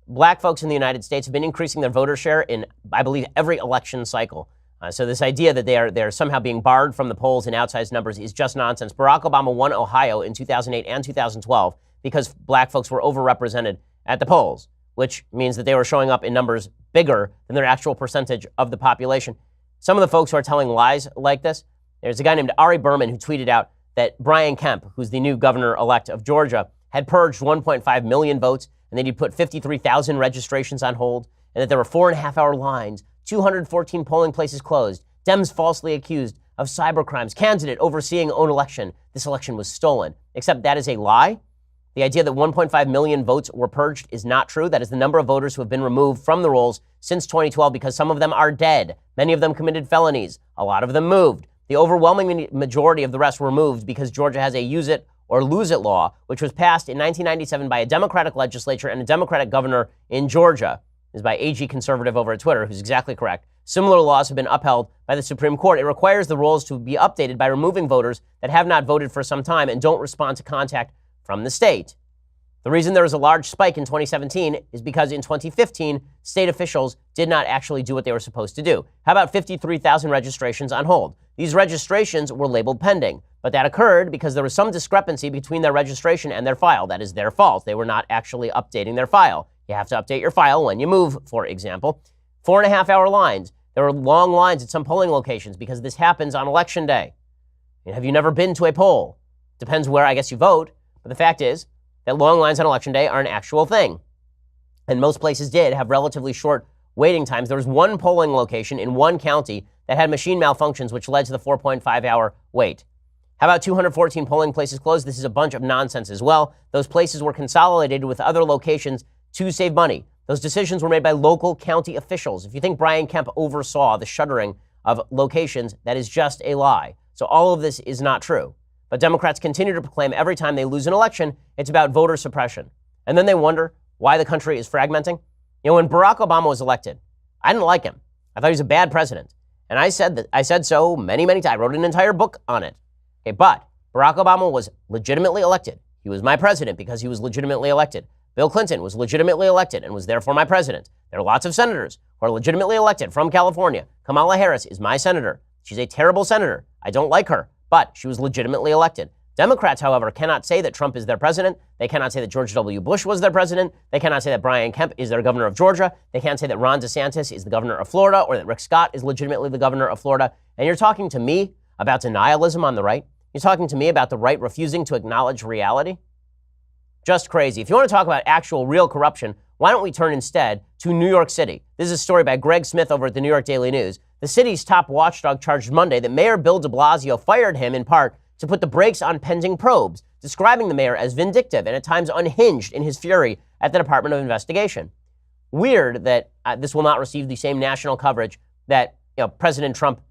black folks in the United States have been increasing their voter share in, I believe, every election cycle. So this idea that they're somehow being barred from the polls in outsized numbers is just nonsense. Barack Obama won Ohio in 2008 and 2012 because black folks were overrepresented at the polls, which means that they were showing up in numbers bigger than their actual percentage of the population. Some of the folks who are telling lies like this, there's a guy named Ari Berman who tweeted out that Brian Kemp, who's the new governor-elect of Georgia, had purged 1.5 million votes, and that he'd put 53,000 registrations on hold, and that there were 4.5-hour lines, 214 polling places closed, Dems falsely accused of cyber crimes, candidate overseeing own election. This election was stolen. Except that is a lie. The idea that 1.5 million votes were purged is not true. That is the number of voters who have been removed from the rolls since 2012 because some of them are dead. Many of them committed felonies. A lot of them moved. The overwhelming majority of the rest were moved because Georgia has a use it or lose it law, which was passed in 1997 by a Democratic legislature and a Democratic governor in Georgia. This is by AG Conservative over at Twitter, who's exactly correct. Similar laws have been upheld by the Supreme Court. It requires the rolls to be updated by removing voters that have not voted for some time and don't respond to contact from the state. The reason there was a large spike in 2017 is because in 2015, state officials did not actually do what they were supposed to do. How about 53,000 registrations on hold? These registrations were labeled pending, but that occurred because there was some discrepancy between their registration and their file. That is their fault. They were not actually updating their file. You have to update your file when you move, for example. 4.5-hour lines. There were long lines at some polling locations because this happens on Election Day. Have you never been to a poll? Depends where, I guess, you vote. But the fact is that long lines on Election Day are an actual thing. And most places did have relatively short waiting times. There was one polling location in one county that had machine malfunctions, which led to the 4.5-hour wait. How about 214 polling places closed? This is a bunch of nonsense as well. Those places were consolidated with other locations to save money. Those decisions were made by local county officials. If you think Brian Kemp oversaw the shuttering of locations, that is just a lie. So all of this is not true. But Democrats continue to proclaim every time they lose an election, it's about voter suppression. And then they wonder why the country is fragmenting. You know, when Barack Obama was elected, I didn't like him. I thought he was a bad president. And I said so many, many times. I wrote an entire book on it. Okay, but Barack Obama was legitimately elected. He was my president because he was legitimately elected. Bill Clinton was legitimately elected and was therefore my president. There are lots of senators who are legitimately elected from California. Kamala Harris is my senator. She's a terrible senator. I don't like her, but she was legitimately elected. Democrats, however, cannot say that Trump is their president. They cannot say that George W. Bush was their president. They cannot say that Brian Kemp is their governor of Georgia. They can't say that Ron DeSantis is the governor of Florida or that Rick Scott is legitimately the governor of Florida. And you're talking to me about denialism on the right? You're talking to me about the right refusing to acknowledge reality? Just crazy. If you want to talk about actual real corruption, why don't we turn instead to New York City? This is a story by Greg Smith over at the New York Daily News. The city's top watchdog charged Monday that Mayor Bill de Blasio fired him in part to put the brakes on pending probes, describing the mayor as vindictive and at times unhinged in his fury at the Department of Investigation. Weird that this will not receive the same national coverage that President Trump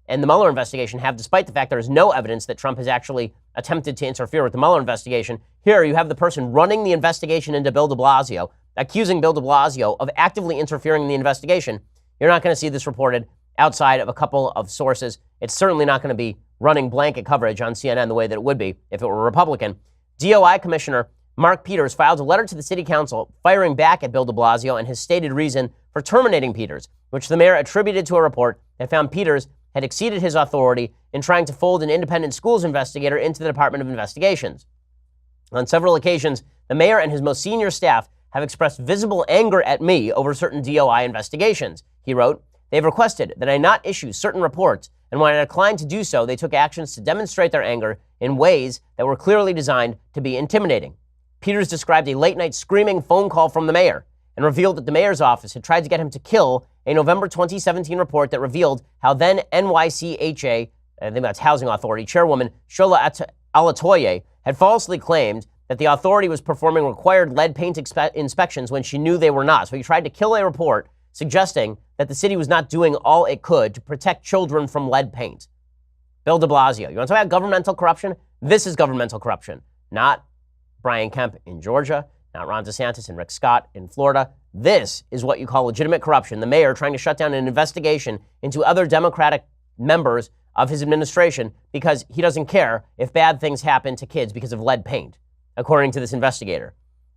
and the Mueller investigation have, despite the fact there is no evidence that Trump has actually attempted to interfere with the Mueller investigation. Here you have the person running the investigation into Bill de Blasio, accusing Bill de Blasio of actively interfering in the investigation. You're not going to see this reported outside of a couple of sources. It's certainly not going to be running blanket coverage on CNN the way that it would be if it were a Republican. DOI Commissioner Mark Peters filed a letter to the city council firing back at Bill de Blasio and his stated reason for terminating Peters, which the mayor attributed to a report that found Peters had exceeded his authority in trying to fold an independent schools investigator into the Department of Investigations. On several occasions, the mayor and his most senior staff have expressed visible anger at me over certain DOI investigations. He wrote, "They've requested that I not issue certain reports, and when I declined to do so, they took actions to demonstrate their anger in ways that were clearly designed to be intimidating." Peters described a late-night screaming phone call from the mayor and revealed that the mayor's office had tried to get him to kill a November 2017 report that revealed how then NYCHA, I think that's Housing Authority, Chairwoman Shola Alatoye had falsely claimed that the authority was performing required lead paint inspections when she knew they were not. So he tried to kill a report suggesting that the city was not doing all it could to protect children from lead paint. Bill de Blasio, you want to talk about governmental corruption? This is governmental corruption, not Brian Kemp in Georgia, not Ron DeSantis and Rick Scott in Florida. This is what you call legitimate corruption. The mayor trying to shut down an investigation into other Democratic members of his administration because he doesn't care if bad things happen to kids because of lead paint, according to this investigator.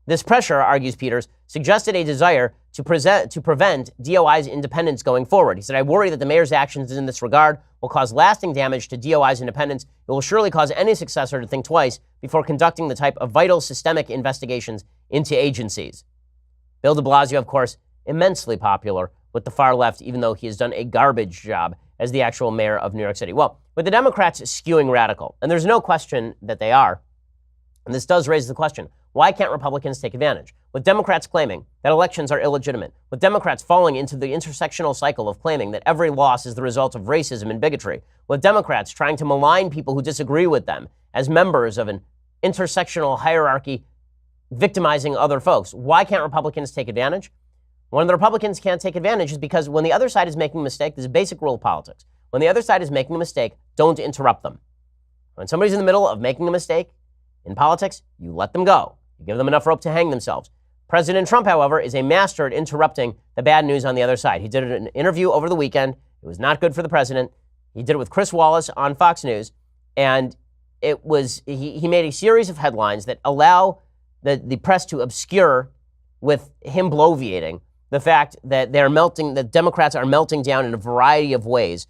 This pressure, argues Peters, suggested a desire to prevent DOI's independence going forward. He said, "I worry that the mayor's actions in this regard will cause lasting damage to DOI's independence. It will surely cause any successor to think twice before conducting the type of vital systemic investigations into agencies." Bill de Blasio, of course, immensely popular with the far left, even though he has done a garbage job as the actual mayor of New York City. Well, with the Democrats skewing radical, and there's no question that they are, and this does raise the question, why can't Republicans take advantage? With Democrats claiming that elections are illegitimate, with Democrats falling into the intersectional cycle of claiming that every loss is the result of racism and bigotry, with Democrats trying to malign people who disagree with them as members of an intersectional hierarchy victimizing other folks, why can't Republicans take advantage? When the Republicans can't take advantage is because when the other side is making a mistake, there's a basic rule of politics. When the other side is making a mistake, don't interrupt them. When somebody's in the middle of making a mistake in politics, you let them go. You give them enough rope to hang themselves. President Trump, however, is a master at interrupting the bad news on the other side. He did it in an interview over the weekend. It was not good for the president. He did it with Chris Wallace on Fox News, and it was he made a series of headlines that allow the press to obscure, with him bloviating, the fact that the Democrats are melting down in a variety of ways.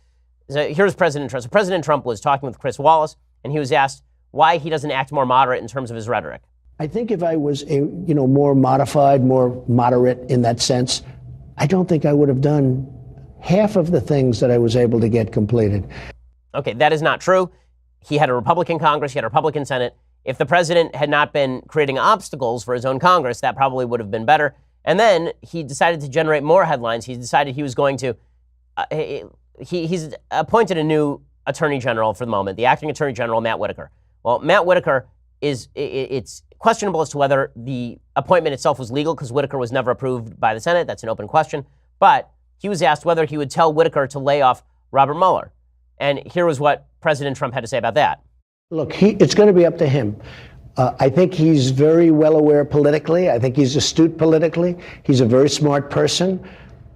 So here's President Trump. So President Trump was talking with Chris Wallace, and he was asked why he doesn't act more moderate in terms of his rhetoric. I think if I was, more modified, more moderate in that sense, I don't think I would have done half of the things that I was able to get completed. Okay, that is not true. he had a Republican Congress, he had a Republican Senate. If the president had not been creating obstacles for his own Congress, that probably would have been better. And then he decided to generate more headlines. He decided he was going to, he's appointed a new attorney general for the moment, the acting attorney general, Matt Whitaker. Well, Matt Whitaker it's questionable as to whether the appointment itself was legal because Whitaker was never approved by the Senate. That's an open question. But he was asked whether he would tell Whitaker to lay off Robert Mueller. And here was what President Trump had to say about that. Look, it's going to be up to him. I think he's very well aware politically. I think he's astute politically. He's a very smart person,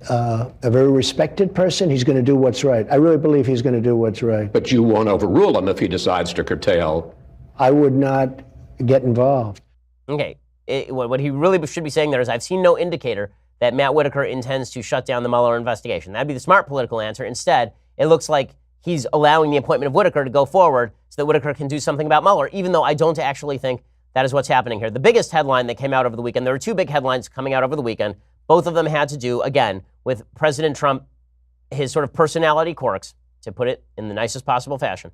a very respected person. He's going to do what's right. I really believe he's going to do what's right. But you won't overrule him if he decides to curtail. I would not get involved. Okay. What he really should be saying there is, I've seen no indicator that Matt Whitaker intends to shut down the Mueller investigation. That'd be the smart political answer. Instead, it looks like he's allowing the appointment of Whitaker to go forward so that Whitaker can do something about Mueller, even though I don't actually think that is what's happening here. The biggest headline that came out over the weekend, there were two big headlines coming out over the weekend. Both of them had to do, again, with President Trump, his sort of personality quirks, to put it in the nicest possible fashion.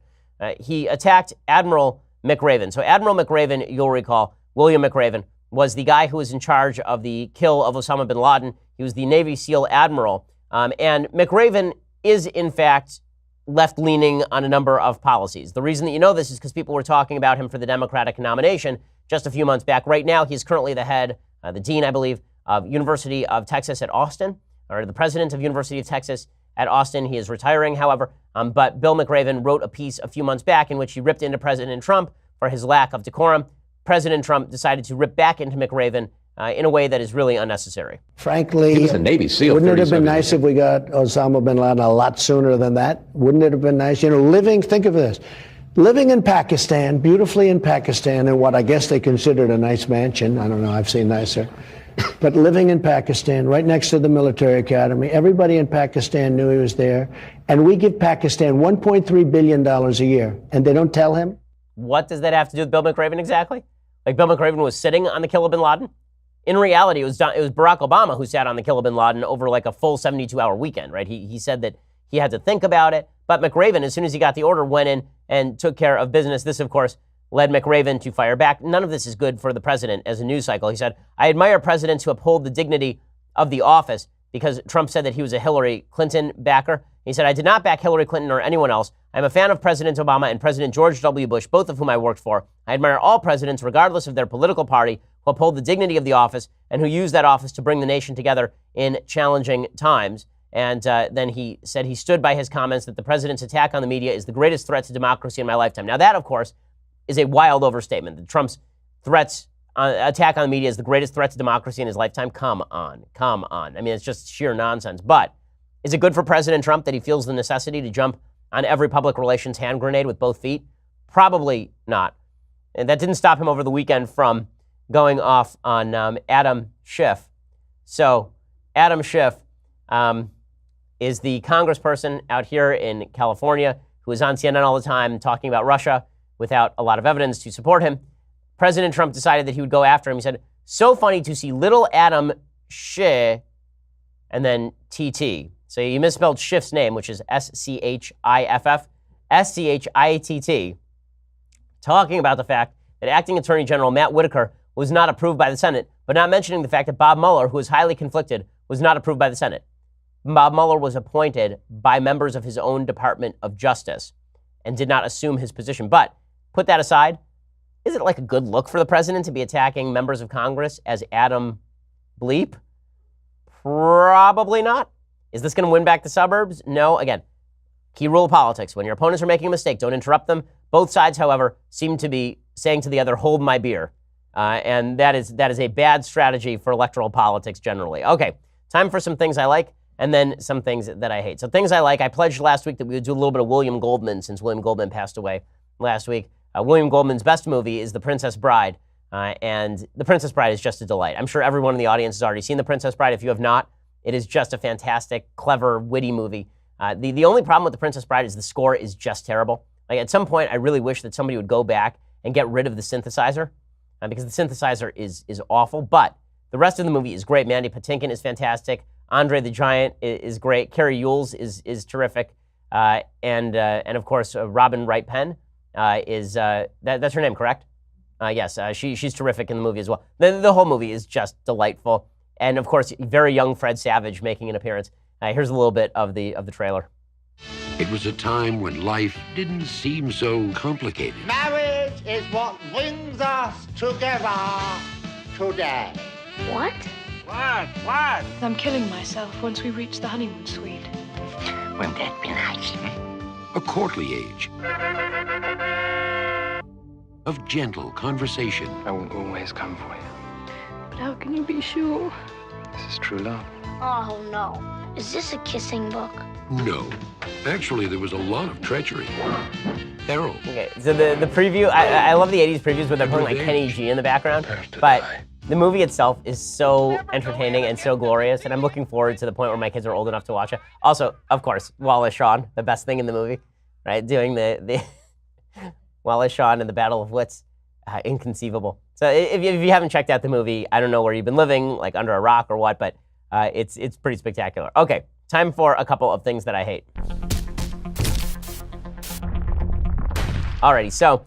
He attacked Admiral McRaven. So Admiral McRaven, you'll recall, William McRaven, was the guy who was in charge of the kill of Osama bin Laden. He was the Navy SEAL admiral. And McRaven is, in fact, left-leaning on a number of policies. The reason that you know this is because people were talking about him for the Democratic nomination just a few months back. Right now, he's currently the head, the dean, I believe, of University of Texas at Austin, or the president of University of Texas at Austin. He is retiring, however. But Bill McRaven wrote a piece a few months back in which he ripped into President Trump for his lack of decorum. President Trump decided to rip back into McRaven in a way that is really unnecessary. Frankly, He was a Navy SEAL. wouldn't it have 37 been nice if we got Osama bin Laden a lot sooner than that? Wouldn't it have been nice? You know, think of this, living in Pakistan, beautifully in Pakistan, in what I guess they considered a nice mansion. I don't know, I've seen nicer. But living in Pakistan, right next to the military academy, everybody in Pakistan knew he was there. And we give Pakistan $1.3 billion a year, and they don't tell him. What does that have to do with Bill McRaven exactly? Like Bill McRaven was sitting on the kill of bin Laden? In reality, it was Barack Obama who sat on the kill of bin Laden over like a full 72-hour weekend, right? He said that he had to think about it. But McRaven, as soon as he got the order, went in and took care of business. This, of course, led McRaven to fire back. None of this is good for the president as a news cycle. He said, I admire presidents who uphold the dignity of the office, because Trump said that he was a Hillary Clinton backer. He said, I did not back Hillary Clinton or anyone else. I'm a fan of President Obama and President George W. Bush, both of whom I worked for. I admire all presidents, regardless of their political party, who uphold the dignity of the office and who use that office to bring the nation together in challenging times. And then he said he stood by his comments that the president's attack on the media is the greatest threat to democracy in my lifetime. Now that, of course, is a wild overstatement. That Trump's attack on the media is the greatest threat to democracy in his lifetime. Come on. I mean, it's just sheer nonsense. But is it good for President Trump that he feels the necessity to jump on every public relations hand grenade with both feet? Probably not. And that didn't stop him over the weekend from going off on Adam Schiff. So Adam Schiff is the congressperson out here in California who is on CNN all the time talking about Russia without a lot of evidence to support him. President Trump decided that he would go after him. He said, so funny to see little Adam Schiff and then TT. So you misspelled Schiff's name, which is S-C-H-I-F-F, S-C-H-I-T-T, talking about the fact that Acting Attorney General Matt Whitaker was not approved by the Senate, but not mentioning the fact that Bob Mueller, who is highly conflicted, was not approved by the Senate. Bob Mueller was appointed by members of his own Department of Justice and did not assume his position. But put that aside, is it like a good look for the president to be attacking members of Congress as Adam Bleep? Probably not. Is this going to win back the suburbs? No. Again, key rule of politics. When your opponents are making a mistake, don't interrupt them. Both sides, however, seem to be saying to the other, hold my beer. And that is a bad strategy for electoral politics generally. Okay, time for some things I like and then some things that I hate. So things I like, I pledged last week that we would do a little bit of William Goldman since William Goldman passed away last week. William Goldman's best movie is The Princess Bride. And The Princess Bride is just a delight. I'm sure everyone in the audience has already seen The Princess Bride. If you have not, it is just a fantastic, clever, witty movie. The only problem with The Princess Bride is the score is just terrible. Like at some point, I really wish that somebody would go back and get rid of the synthesizer because the synthesizer is awful. But the rest of the movie is great. Mandy Patinkin is fantastic. Andre the Giant is great. Carrie Ewells is terrific. And of course, Robin Wright Penn that's her name, correct? Yes, she's terrific in the movie as well. The whole movie is just delightful. And of course, very young Fred Savage making an appearance. Here's a little bit of the trailer. It was a time when life didn't seem so complicated. Marriage is what brings us together today. What? What? I'm killing myself once we reach the honeymoon suite. Wouldn't that be nice? A courtly age of gentle conversation. I will always come for you. But how can you be sure? This is true love. Oh, no. Is this a kissing book? No. Actually, there was a lot of treachery. Errol. Okay, so the preview, I love the 80s previews where they're putting like Kenny G in the background, but the movie itself is so entertaining and so glorious, and I'm looking forward to the point where my kids are old enough to watch it. Also, of course, Wallace Shawn, the best thing in the movie, right? Doing the Wallace Shawn and the Battle of Wits, inconceivable. So if you haven't checked out the movie, I don't know where you've been living, like under a rock or what, but it's pretty spectacular. Okay, time for a couple of things that I hate. Alrighty, so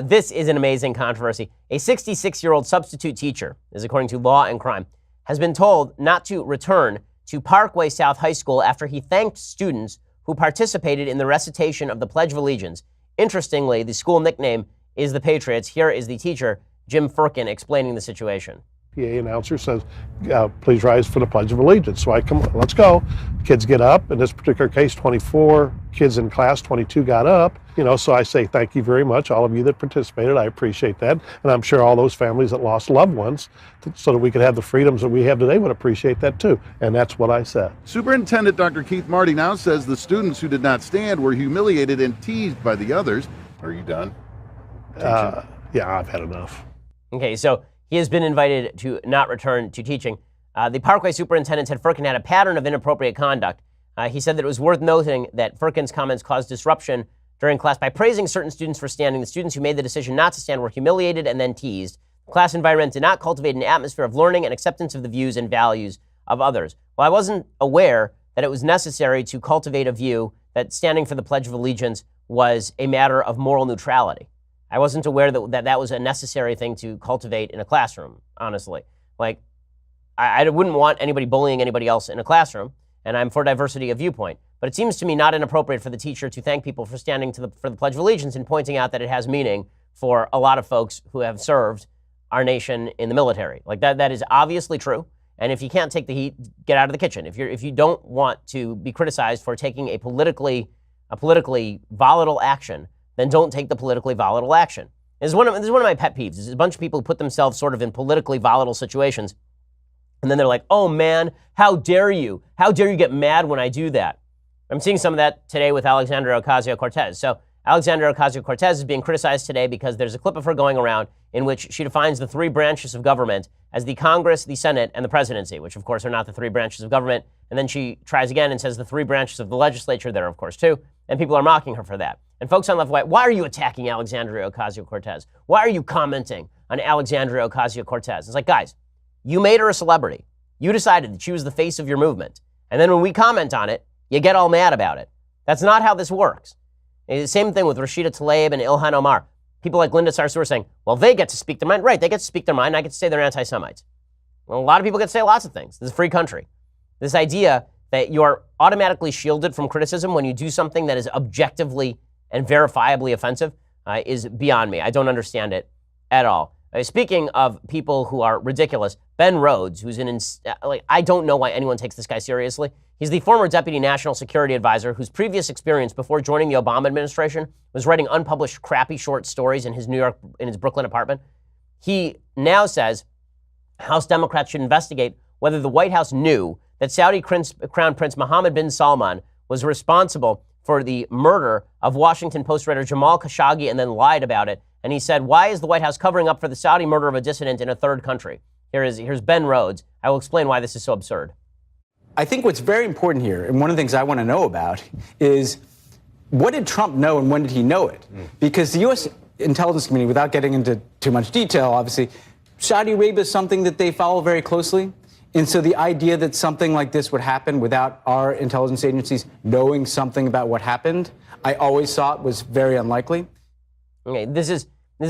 this is an amazing controversy. A 66-year-old substitute teacher, is according to Law and Crime, has been told not to return to Parkway South High School after he thanked students who participated in the recitation of the Pledge of Allegiance. Interestingly, the school nickname is the Patriots. Here is the teacher, Jim Firkin, explaining the situation. PA announcer says, please rise for the Pledge of Allegiance. So I come, let's go. Kids get up. In this particular case, 24 kids in class, 22 got up. So I say, thank you very much, all of you that participated. I appreciate that. And I'm sure all those families that lost loved ones so that we could have the freedoms that we have today would appreciate that too. And that's what I said. Superintendent Dr. Keith Marty now says the students who did not stand were humiliated and teased by the others. Are you done? Yeah, I've had enough. Okay, so he has been invited to not return to teaching. The Parkway superintendent said Firkin had a pattern of inappropriate conduct. He said that it was worth noting that Firkin's comments caused disruption during class by praising certain students for standing. The students who made the decision not to stand were humiliated and then teased. The class environment did not cultivate an atmosphere of learning and acceptance of the views and values of others. Well, I wasn't aware that it was necessary to cultivate a view that standing for the Pledge of Allegiance was a matter of moral neutrality. I wasn't aware that was a necessary thing to cultivate in a classroom, honestly. Like, I wouldn't want anybody bullying anybody else in a classroom, and I'm for diversity of viewpoint. But it seems to me not inappropriate for the teacher to thank people for standing for the Pledge of Allegiance and pointing out that it has meaning for a lot of folks who have served our nation in the military. Like, that is obviously true. And if you can't take the heat, get out of the kitchen. If you don't want to be criticized for taking a politically volatile action, then don't take the politically volatile action. This is one of my pet peeves. There's a bunch of people who put themselves sort of in politically volatile situations, and then they're like, oh man, how dare you? How dare you get mad when I do that? I'm seeing some of that today with Alexandria Ocasio-Cortez. So Alexandria Ocasio-Cortez is being criticized today because there's a clip of her going around in which she defines the three branches of government as the Congress, the Senate, and the presidency, which of course are not the three branches of government. And then she tries again and says the three branches of the legislature, there are of course two, and people are mocking her for that. And folks on left, right, why are you attacking Alexandria Ocasio-Cortez? Why are you commenting on Alexandria Ocasio-Cortez? It's like, guys, you made her a celebrity. You decided that she was the face of your movement. And then when we comment on it, you get all mad about it. That's not how this works. It's the same thing with Rashida Tlaib and Ilhan Omar. People like Linda Sarsour saying, well, they get to speak their mind. Right, they get to speak their mind. I get to say they're anti-Semites. Well, a lot of people get to say lots of things. This is a free country. This idea that you are automatically shielded from criticism when you do something that is objectively and verifiably offensive is beyond me. I don't understand it at all. Speaking of people who are ridiculous, Ben Rhodes, who's I don't know why anyone takes this guy seriously. He's the former deputy national security advisor whose previous experience before joining the Obama administration was writing unpublished crappy short stories in his Brooklyn apartment. He now says House Democrats should investigate whether the White House knew that Saudi Crown Prince Mohammed bin Salman was responsible for the murder of Washington Post writer Jamal Khashoggi and then lied about it. And he said, why is the White House covering up for the Saudi murder of a dissident in a third country? Here's Ben Rhodes. I will explain why this is so absurd. I think what's very important here, and one of the things I want to know about, is what did Trump know and when did he know it? Because the U.S. intelligence community, without getting into too much detail, obviously, Saudi Arabia is something that they follow very closely. And so the idea that something like this would happen without our intelligence agencies knowing something about what happened, I always thought was very unlikely. Okay, this is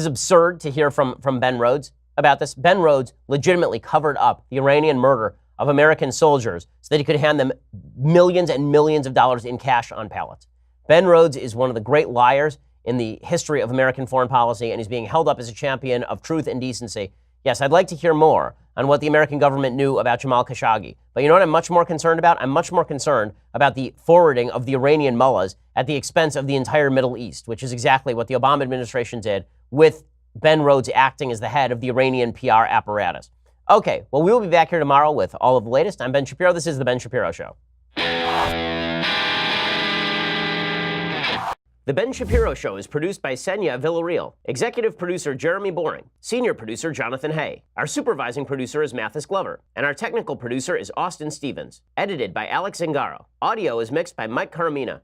absurd to hear from Ben Rhodes about this. Ben Rhodes legitimately covered up the Iranian murder of American soldiers so that he could hand them millions and millions of dollars in cash on pallets. Ben Rhodes is one of the great liars in the history of American foreign policy, and he's being held up as a champion of truth and decency. Yes, I'd like to hear more on what the American government knew about Jamal Khashoggi. But you know what I'm much more concerned about? I'm much more concerned about the forwarding of the Iranian mullahs at the expense of the entire Middle East, which is exactly what the Obama administration did with Ben Rhodes acting as the head of the Iranian PR apparatus. Okay, well, we will be back here tomorrow with all of the latest. I'm Ben Shapiro. This is The Ben Shapiro Show. The Ben Shapiro Show is produced by Senya Villarreal, executive producer Jeremy Boring, senior producer Jonathan Hay. Our supervising producer is Mathis Glover, and our technical producer is Austin Stevens. Edited by Alex Zingaro. Audio is mixed by Mike Caramina.